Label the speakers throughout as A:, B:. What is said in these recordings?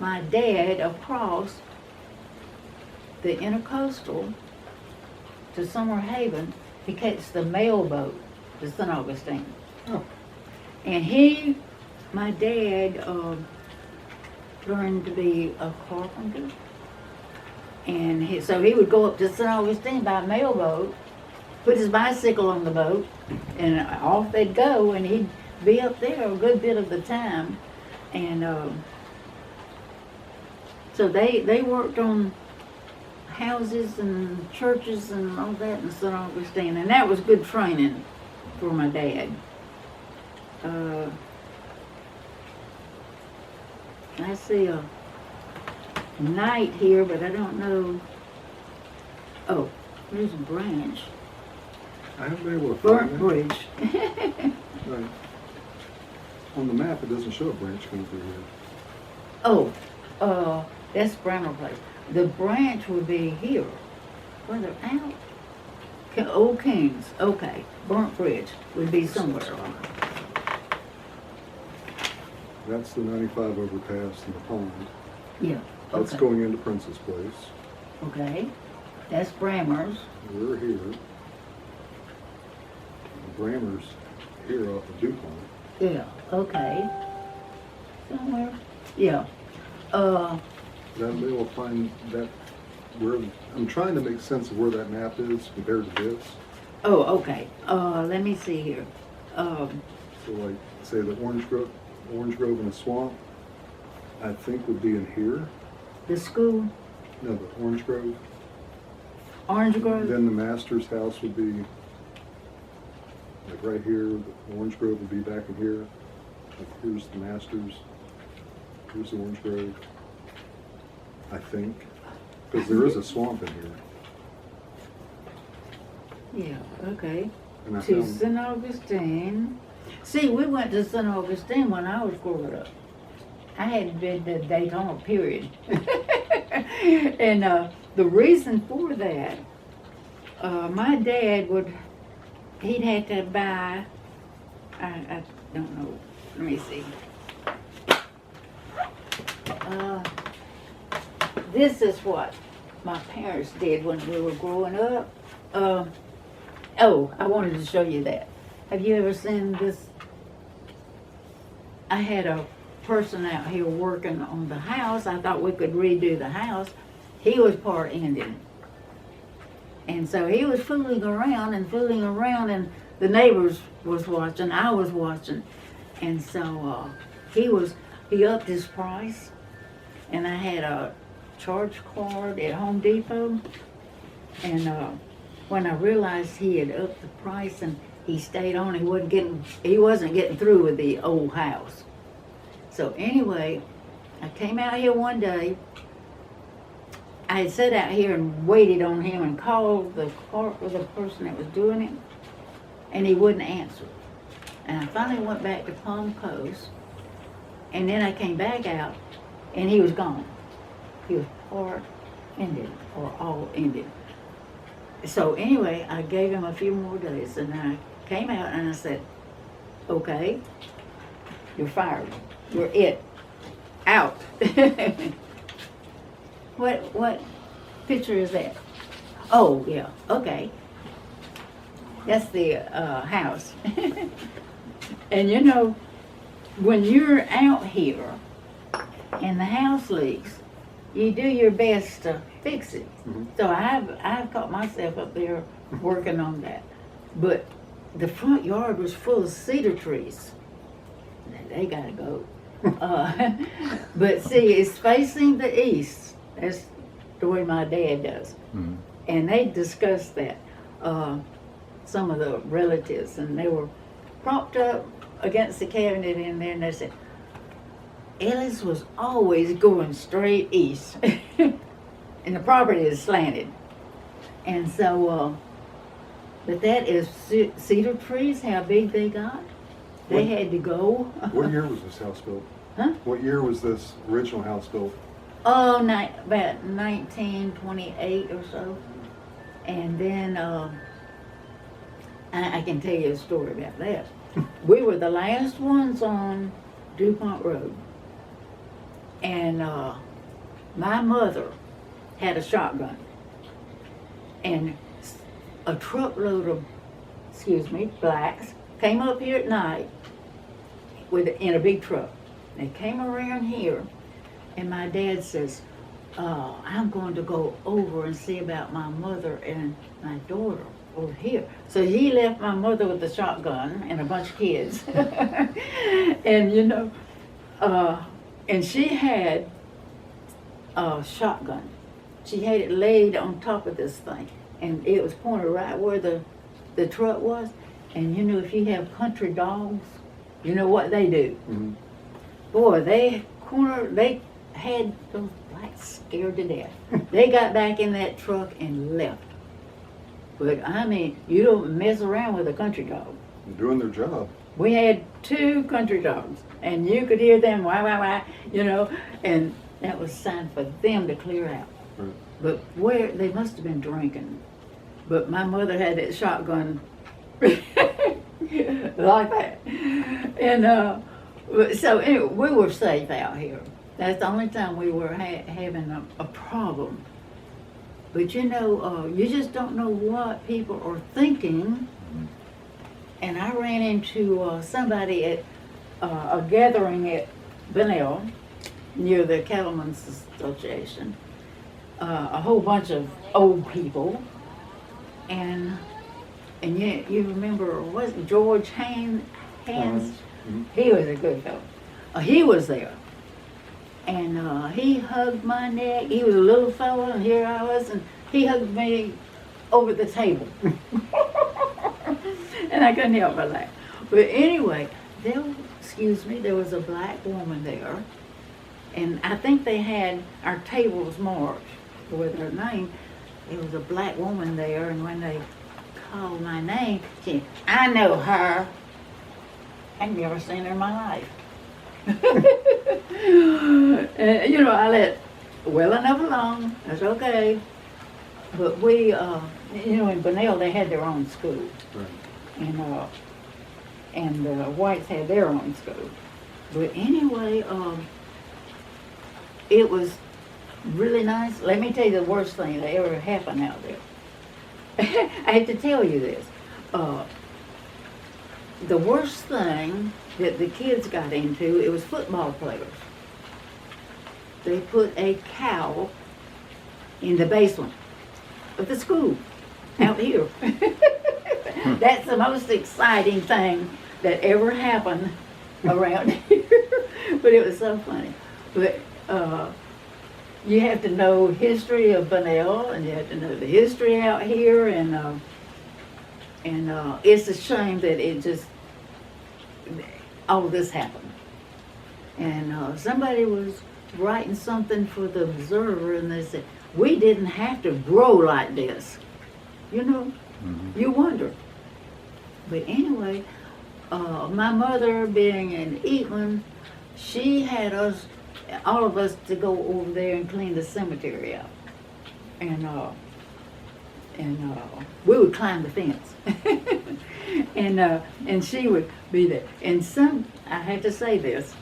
A: my dad across the intercoastal to Summer Haven. He catches the mail boat to St. Augustine.
B: Oh.
A: And my dad, learned to be a carpenter. And so he would go up to St. Augustine by mail boat, put his bicycle on the boat, and off they'd go, and he'd be up there a good bit of the time. And so they worked on houses and churches and all that in St. Augustine, and that was good training for my dad. I see a knight here, but I don't know. Oh, there's a branch.
B: I haven't been able to find
A: Burnt Bridge.
B: Right. On the map, it doesn't show a branch coming through here.
A: Oh, that's Brammer Place. The branch would be here, further out. Old Kings, okay. Burnt Bridge would be somewhere along.
B: That's the 95 overpass in the pond.
A: Yeah, okay.
B: That's going into Princess Place.
A: Okay, that's Brammer's.
B: We're here. Brammer's here off of DuPont.
A: Yeah, okay. Somewhere, yeah.
B: That we will find that where I'm trying to make sense of where that map is compared to this.
A: Oh, okay. Let me see here.
B: So like say the Orange Grove in the swamp, I think would be in here.
A: The school,
B: No, the Orange Grove.
A: Orange Grove.
B: Then the master's house would be like right here. The Orange Grove would be back in here. Like here's the master's. Here's the Orange Grove. I think, because there is a swamp in here.
A: Yeah, okay.
B: And I
A: To
B: found,
A: St. Augustine. See, we went to St. Augustine when I was growing up. I hadn't been to Daytona, period. And the reason for that, my dad he'd had to buy, I don't know, let me see. This is what my parents did when we were growing up. Oh, I wanted to show you that. Have you ever seen this? I had a person out here working on the house. I thought we could redo the house. He was part Indian. And so he was fooling around, and the neighbors was watching, I was watching. And so he upped his price, and I had a charge card at Home Depot. And when I realized he had upped the price and he stayed on, he wasn't getting through with the old house. So anyway, I came out here one day. I had sat out here and waited on him and called the person that was doing it, and he wouldn't answer. And I finally went back to Palm Coast, and then I came back out, and he was gone. He was part Indian, or all Indian. So anyway, I gave him a few more days, and I came out and I said, okay, you're fired. You're it. Out. What picture is that? Oh, yeah, okay. That's the house. And you know, when you're out here and the house leaks, you do your best to fix it.
B: Mm-hmm.
A: So I've caught myself up there working on that. But the front yard was full of cedar trees. They gotta go. But see, it's facing the east. That's the way my dad does.
B: Mm-hmm.
A: And they discussed that, some of the relatives, and they were propped up against the cabinet in there, and they said, Ellis was always going straight east. And the property is slanted. And so, but that is cedar trees, how big they got. They had to go.
B: What year was this house built?
A: Huh?
B: What year was this original house built?
A: Oh, about 1928 or so. And then I can tell you a story about that. We were the last ones on DuPont Road. And my mother had a shotgun. And a truckload of, blacks came up here at night in a big truck. They came around here, and my dad says, I'm going to go over and see about my mother and my daughter over here. So he left my mother with a shotgun and a bunch of kids. And you know, and she had a shotgun. She had it laid on top of this thing, and it was pointed right where the truck was. And you know, if you have country dogs, you know what they do.
B: Mm-hmm.
A: Boy, they had those blacks scared to death. They got back in that truck and left. But I mean, you don't mess around with a country dog.
B: They're doing their job.
A: We had 2 country dogs, and you could hear them wah, wah, wah, you know, and that was a sign for them to clear out.
B: Right.
A: But they must have been drinking. But my mother had that shotgun like that. And so anyway, we were safe out here. That's the only time we were having a problem. But you know, you just don't know what people are thinking. And I ran into somebody at a gathering at Bunnell near the Cattlemen's Association. A whole bunch of old people. And you remember, was it George Hands?
B: Mm-hmm.
A: He was a good fellow. He was there. And he hugged my neck. He was a little fellow, and here I was, and he hugged me over the table. And I couldn't help but laugh. But anyway, there was a black woman there, and I think they had our tables marked with her name. There was a black woman there, and when they called my name, she said, I know her. I'd never seen her in my life. And, you know, I let well enough alone. That's okay. But we, you know, in Bunnell, they had their own school.
B: Right.
A: And the whites had their own school. But anyway, it was really nice. Let me tell you the worst thing that ever happened out there. I have to tell you this. The worst thing that the kids got into, it was football players. They put a cow in the basement of the school out here. That's the most exciting thing that ever happened around here. But it was so funny. But you have to know history of Bunnell, and you have to know the history out here, and it's a shame that it just, all this happened. And somebody was writing something for the Observer, and they said, we didn't have to grow like this. You know, you wonder. But anyway, my mother being an Eatman, she had us, all of us, to go over there and clean the cemetery out. And we would climb the fence. And she would be there. And I have to say this,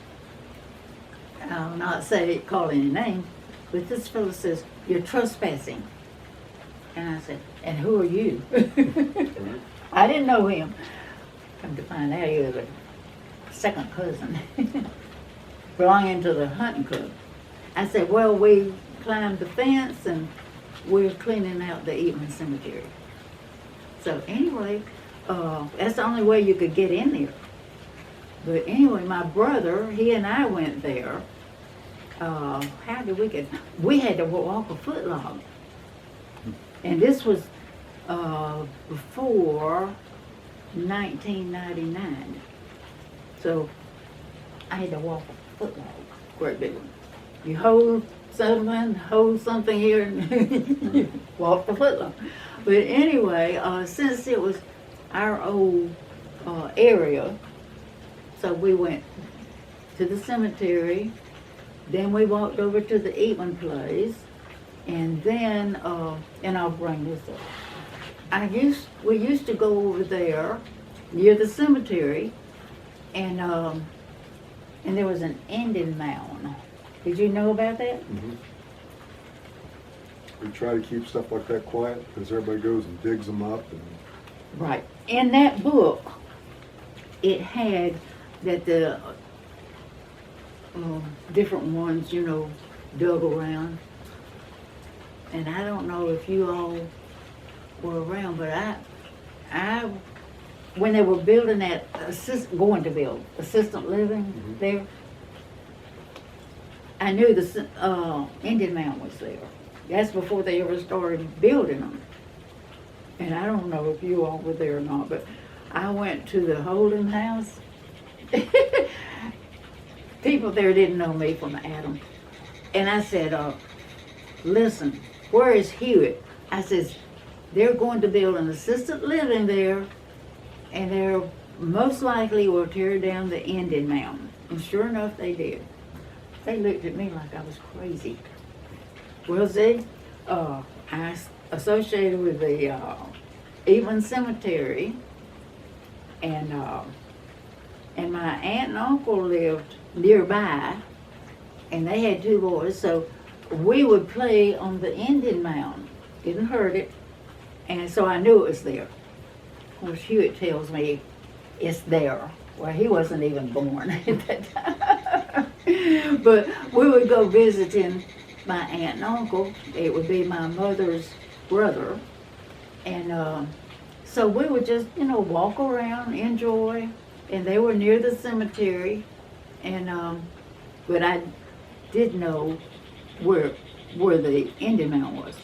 A: I'll not call any names, but this fellow says, you're trespassing. And I said, and who are you? I didn't know him. Come to find out he was a second cousin belonging to the hunting club. I said, well, we climbed the fence and we're cleaning out the Eatman cemetery. So anyway, that's the only way you could get in there. But anyway, my brother, he and I went there. How did we get? We had to walk a foot log. And this was before 1999. So I had to walk a foot log, great big one. You hold something here, and you walk the foot log. But anyway, since it was our old area, so we went to the cemetery, then we walked over to the Eatman place, and then, and I'll bring this up. We used to go over there near the cemetery, and there was an Indian mound Did you know about that?
B: Mm-hmm. We try to keep stuff like that quiet because everybody goes and digs them up. And
A: Right. In that book, it had that the different ones, you know, dug around. And I don't know if you all were around, but I when they were building that, going to build assistant living
B: Mhm.
A: there, I knew the Indian Mound was there. That's before they ever started building them. And I don't know if you all were there or not, but I went to the Holden house. People there didn't know me from Adam. And I said, listen, where is Hewitt? I says, they're going to build an assisted living there, and they're most likely will tear down the Indian Mound. And sure enough, they did. They looked at me like I was crazy. Well, see, I associated with the Eatmans Cemetery, and my aunt and uncle lived nearby, and they had 2 boys, so we would play on the Indian Mound. Didn't hurt it, and so I knew it was there. Of course, Hewitt tells me it's there. Well, he wasn't even born at that time. But we would go visiting my aunt and uncle. It would be my mother's brother. And so we would just, you know, walk around, enjoy. And they were near the cemetery. And but I did know where the Indian Mound was.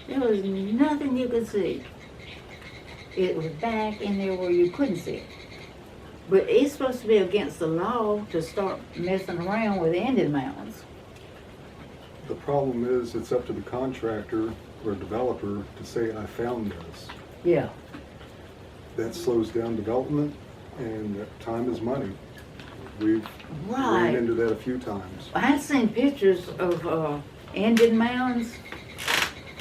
A: There was nothing you could see. It was back in there where you couldn't see it. But it's supposed to be against the law to start messing around with Indian mounds.
B: the problem is, it's up to the contractor or developer to say, I found this.
A: Yeah.
B: That slows down development, and time is money. We've
A: Right.
B: ran into that a few times.
A: I've seen pictures of Indian mounds,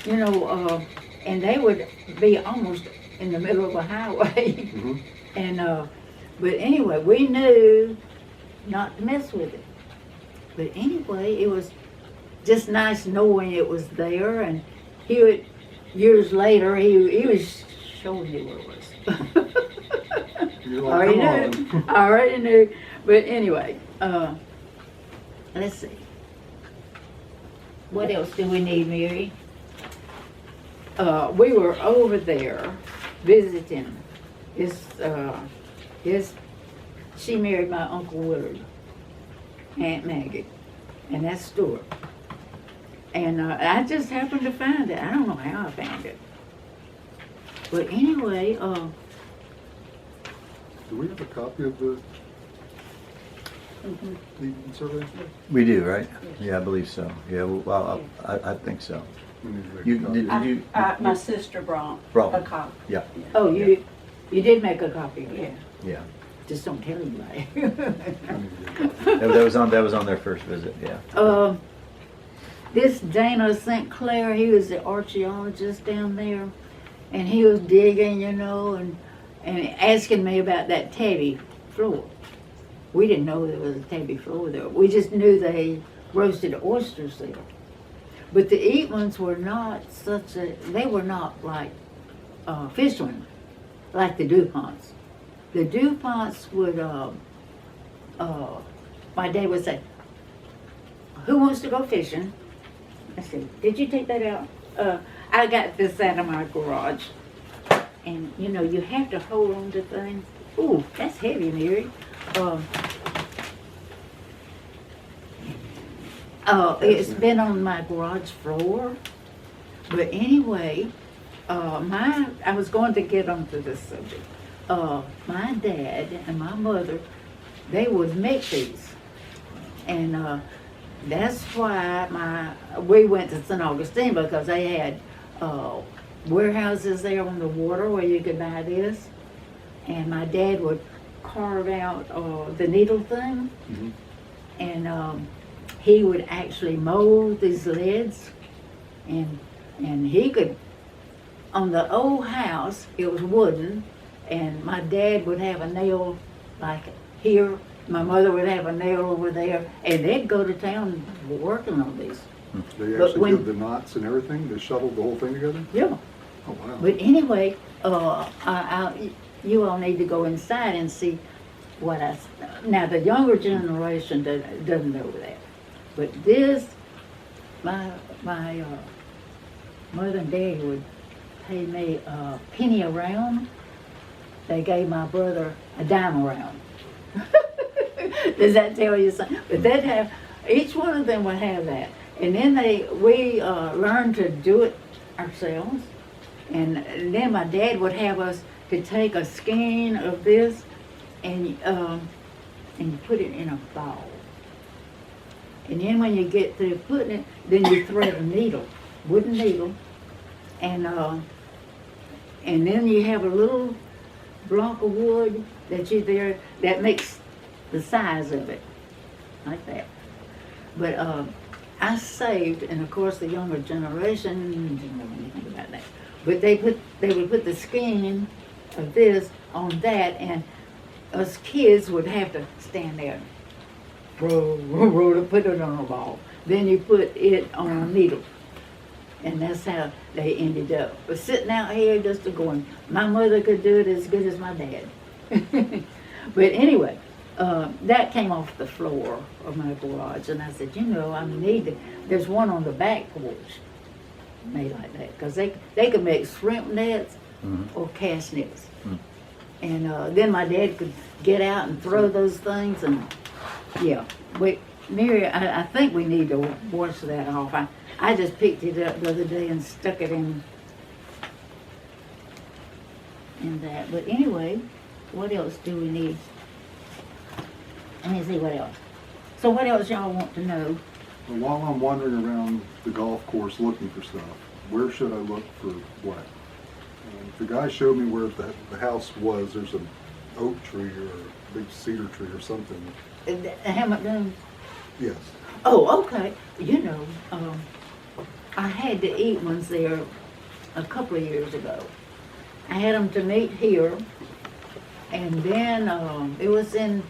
A: you know, and they would be almost in the middle of a highway.
B: Mhm.
A: And but anyway, we knew not to mess with it. But anyway, it was just nice knowing it was there. And he would, years later, he was showing me where it was.
B: You're
A: I
B: like,
A: already
B: come
A: knew.
B: on.
A: I already knew. But anyway, let's see. What else do we need, Mary? We were over there visiting she married my Uncle Willard, Aunt Maggie, and that's Stuart. And I just happened to find it. I don't know how I found it. But anyway,
B: Do we have a copy of the Eatmans survey?
C: We do, right? Yeah, I believe so. Yeah, well, I think so.
B: We need to make a
C: You
B: copy.
C: did you?
D: My sister brought
C: Brought
D: a
C: one.
D: copy.
C: Yeah,
A: oh, you did make a copy of it.
D: Yeah.
C: yeah.
A: Just don't tell anybody.
B: I need to get a copy.
C: That was on their first visit. Yeah.
A: This Dana St. Clair, he was the archaeologist down there, and he was digging, you know, and asking me about that tabby floor. We didn't know there was a tabby floor there. We just knew they roasted oysters there. But the Eatmans were not they were not like fishermen, like the DuPonts. The DuPonts would, my dad would say, who wants to go fishing? I said, did you take that out? I got this out of my garage. And, you know, you have to hold on to things. Ooh, that's heavy, Mary. It's been on my garage floor. But anyway, I was going to get onto this subject. My dad and my mother, they would make these. And that's why we went to St. Augustine, because they had warehouses there on the water where you could buy this. And my dad would carve out the needle thing.
B: Mhm.
A: And he would actually mold these lids. And he could, on the old house, it was wooden. And my dad would have a nail like here, My mother would have a nail over there, and they'd go to town working on these.
B: They
A: But
B: actually
A: when-
B: did the knots and everything? They shoveled the whole thing together?
A: Yeah.
B: Oh, wow.
A: But anyway, you all need to go inside and see what now the younger generation doesn't know that. But this, my mother and daddy would pay me a penny a round. They gave my brother a dime a round. Does that tell you something? But they'd have, each one of them would have that. And then we learned to do it ourselves. And then my dad would have us to take a skein of this and put it in a ball. And then when you get through putting it, then you thread a needle, wooden needle, and then you have a little block of wood that makes the size of it, like that. But I saved, and of course the younger generation didn't know anything about that. But they would put the skin of this on that, and us kids would have to stand there, roll it, put it on a ball. Then you put it on a needle, and that's how they ended up. But sitting out here just going, my mother could do it as good as my dad. But anyway, that came off the floor of my garage, and I said, there's one on the back porch made like that, because they could make shrimp nets or cast nets. And then my dad could get out and throw those things, and yeah. Mary, I think we need to wash that off. I just picked it up the other day and stuck it in that. But anyway, what else do we need? Let me see what else. So what else y'all want to know?
B: Well, while I'm wandering around the golf course looking for stuff, where should I look for what? The guy showed me where the house was. There's an oak tree or a big cedar tree or something.
A: Hammett Dune?
B: Yes.
A: Oh, okay. I had the Eatmans there a couple of years ago. I had them to meet here, and then it was in